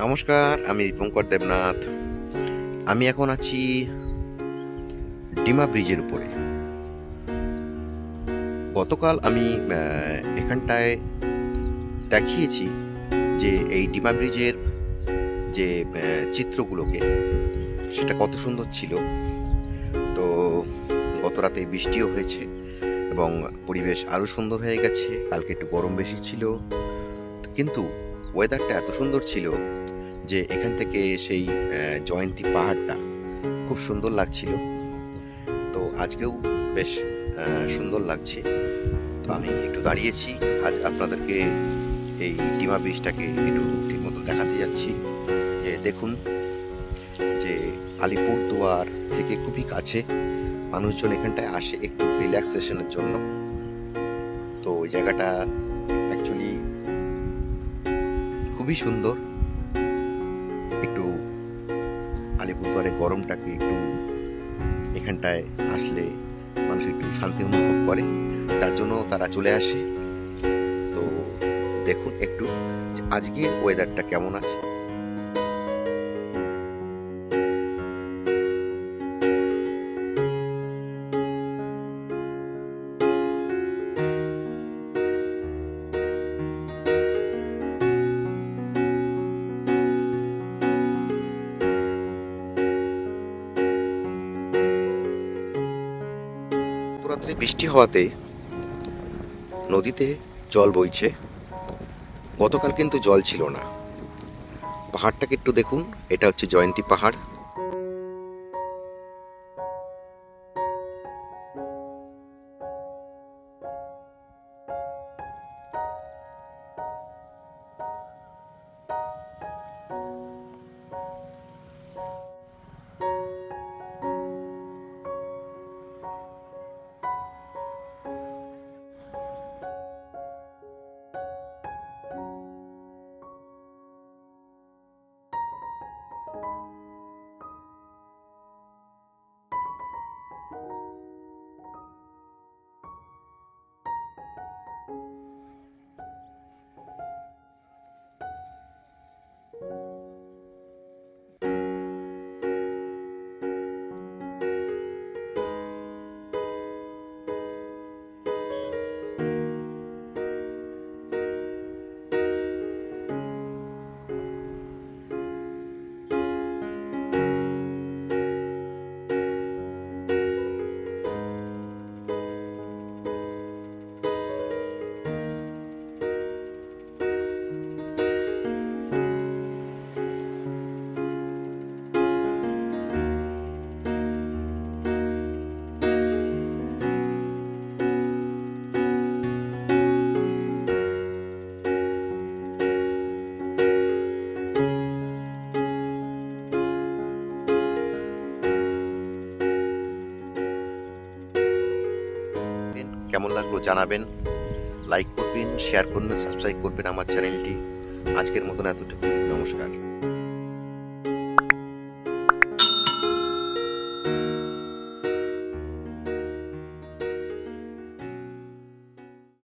নমস্কার, আমি দীপঙ্কর দেবনাথ। আমি এখন আছি ডিমা ব্রিজের উপরে। গতকাল আমি এখানটায় দেখিয়েছি যে এই ডিমা ব্রিজের যে চিত্রগুলোকে, সেটা কত সুন্দর ছিল। তো গত রাতে বৃষ্টিও হয়েছে এবং পরিবেশ আরও সুন্দর হয়ে গেছে। কালকে একটু গরম বেশি ছিল, কিন্তু ওয়েদারটা এত সুন্দর ছিল যে এখান থেকে সেই জয়ন্তী পাহাড়টা খুব সুন্দর লাগছিল। তো আজকেও বেশ সুন্দর লাগছে। তো আমি একটু দাঁড়িয়েছি, আজ আপনাদেরকে এই ডিমা ব্রিজটাকে একটু ঠিক মতো দেখাতে যাচ্ছি। যে দেখুন যে আলিপুরদুয়ার থেকে খুবই কাছে, মানুষজন এখানটায় আসে একটু রিল্যাক্সেশনের জন্য। তো ওই জায়গাটা অ্যাকচুয়ালি খুবই সুন্দর। একটু আলিপুরদুয়ারে গরমটাকে একটু এখানটায় আসলে মানুষ একটু শান্তি অনুভব করে, তার জন্য তারা চলে আসে। তো দেখুন একটু আজকের ওয়েদারটা কেমন আছে। রাত্রে বৃষ্টি হওয়াতে নদীতে জল বইছে। গতকাল কিন্তু জল ছিল না। পাহাড়টাকে একটু দেখুন, এটা হচ্ছে জয়ন্তী পাহাড়। কেমন লাগলো জানাবেন, লাইক করবেন, শেয়ার করবেন, সাবস্ক্রাইব করবেন আমার চ্যানেলটি। আজকের মতন এতটুকু, নমস্কার।